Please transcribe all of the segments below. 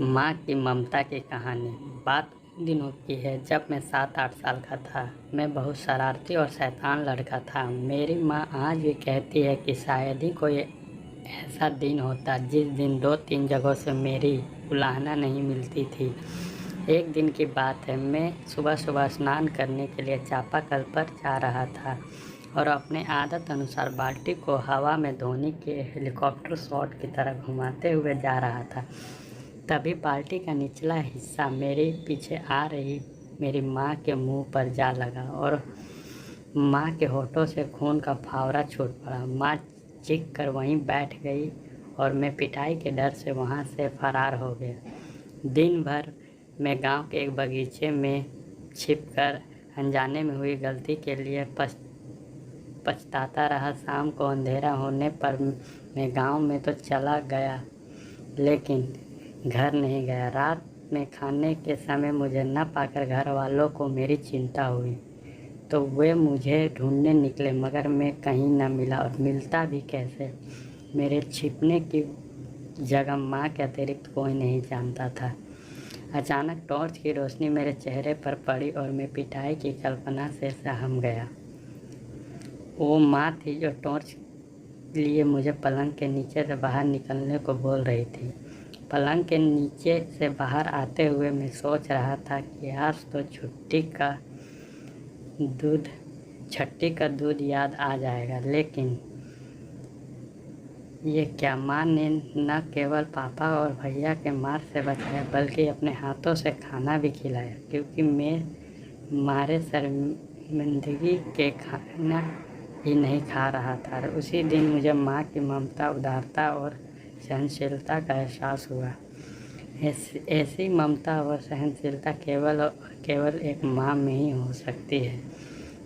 माँ की ममता की कहानी। बात उन दिनों की है जब मैं 7-8 साल का था। मैं बहुत शरारती और शैतान लड़का था। मेरी माँ आज भी कहती है कि शायद ही कोई ऐसा दिन होता जिस दिन 2-3 जगहों से मेरी उलाहना नहीं मिलती थी। एक दिन की बात है, मैं सुबह सुबह स्नान करने के लिए चापाकल पर जा रहा था और अपने आदत अनुसार बाल्टी को हवा में धोने के हेलीकॉप्टर शॉट की तरह घुमाते हुए जा रहा था। तभी बाल्टी का निचला हिस्सा मेरे पीछे आ रही मेरी माँ के मुंह पर जा लगा और माँ के होठों से खून का फावरा छूट पड़ा। माँ चीख कर वहीं बैठ गई और मैं पिटाई के डर से वहाँ से फरार हो गया। दिन भर मैं गांव के एक बगीचे में छिपकर अनजाने में हुई गलती के लिए पछताता रहा। शाम को अंधेरा होने पर मैं गांव में तो चला गया लेकिन घर नहीं गया। रात में खाने के समय मुझे न पाकर घर वालों को मेरी चिंता हुई तो वे मुझे ढूंढने निकले, मगर मैं कहीं न मिला और मिलता भी कैसे। मेरे छिपने की जगह माँ के अतिरिक्त कोई नहीं जानता था। अचानक टॉर्च की रोशनी मेरे चेहरे पर पड़ी और मैं पिटाई की कल्पना से सहम गया। वो माँ थी जो टॉर्च लिए मुझे पलंग के नीचे से बाहर निकलने को बोल रही थी। पलंग के नीचे से बाहर आते हुए मैं सोच रहा था कि आज तो छठी का दूध याद आ जाएगा। लेकिन ये क्या, माँ ने न केवल पापा और भैया के मार से बचाया बल्कि अपने हाथों से खाना भी खिलाया, क्योंकि मैं मारे शर्मिंदगी के खाना ही नहीं खा रहा था। उसी दिन मुझे माँ की ममता, उदारता और सहनशीलता का एहसास हुआ। ऐसी ममता और सहनशीलता केवल एक माँ में ही हो सकती है।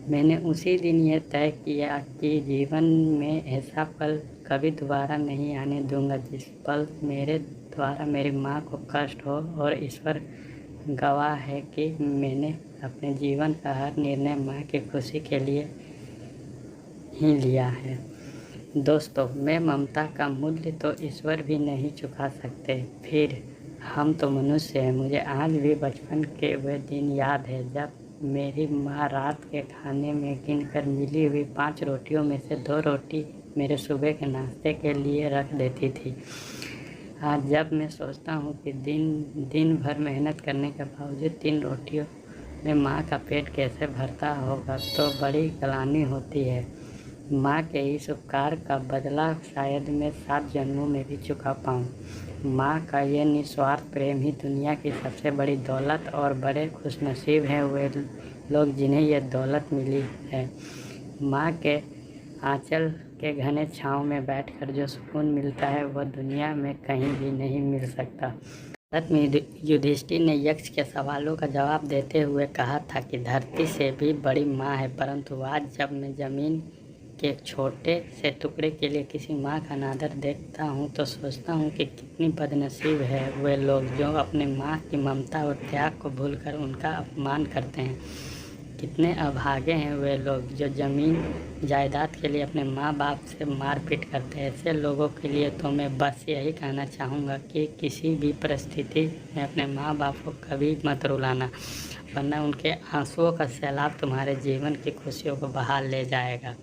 मैंने उसी दिन ये तय किया कि जीवन में ऐसा पल कभी दोबारा नहीं आने दूंगा जिस पल मेरे द्वारा मेरी माँ को कष्ट हो, और ईश्वर गवाह है कि मैंने अपने जीवन का हर निर्णय माँ की खुशी के लिए ही लिया है। दोस्तों, मैं ममता का मूल्य तो ईश्वर भी नहीं चुका सकते, फिर हम तो मनुष्य हैं। मुझे आज भी बचपन के वे दिन याद है जब मेरी माँ रात के खाने में गिनकर मिली हुई 5 रोटियों में से 2 रोटी मेरे सुबह के नाश्ते के लिए रख देती थी। आज जब मैं सोचता हूँ कि दिन भर मेहनत करने के बावजूद 3 रोटियों में माँ का पेट कैसे भरता होगा तो बड़ी ग्लानि होती है। माँ के इस उपकार का बदला शायद मैं 7 जन्मों में भी चुका पाऊँ। माँ का ये निस्वार्थ प्रेम ही दुनिया की सबसे बड़ी दौलत, और बड़े खुशनसीब हैं वे लोग जिन्हें यह दौलत मिली है। माँ के आंचल के घने छाँव में बैठकर जो सुकून मिलता है वह दुनिया में कहीं भी नहीं मिल सकता। भारत में युधिष्ठिर ने यक्ष के सवालों का जवाब देते हुए कहा था कि धरती से भी बड़ी माँ है, परंतु आज जब मैं ज़मीन के एक छोटे से टुकड़े के लिए किसी माँ का अनादर देखता हूँ तो सोचता हूँ कि कितनी बदनसीब है वे लोग जो अपने माँ की ममता और त्याग को भूलकर उनका अपमान करते हैं। कितने अभागे हैं वे लोग जो ज़मीन जायदाद के लिए अपने माँ बाप से मारपीट करते हैं। ऐसे लोगों के लिए तो मैं बस यही कहना चाहूँगा कि किसी भी परिस्थिति में अपने माँ बाप को कभी मत रुलाना, वरना उनके आंसुओं का सैलाब तुम्हारे जीवन की खुशियों को बहा ले जाएगा।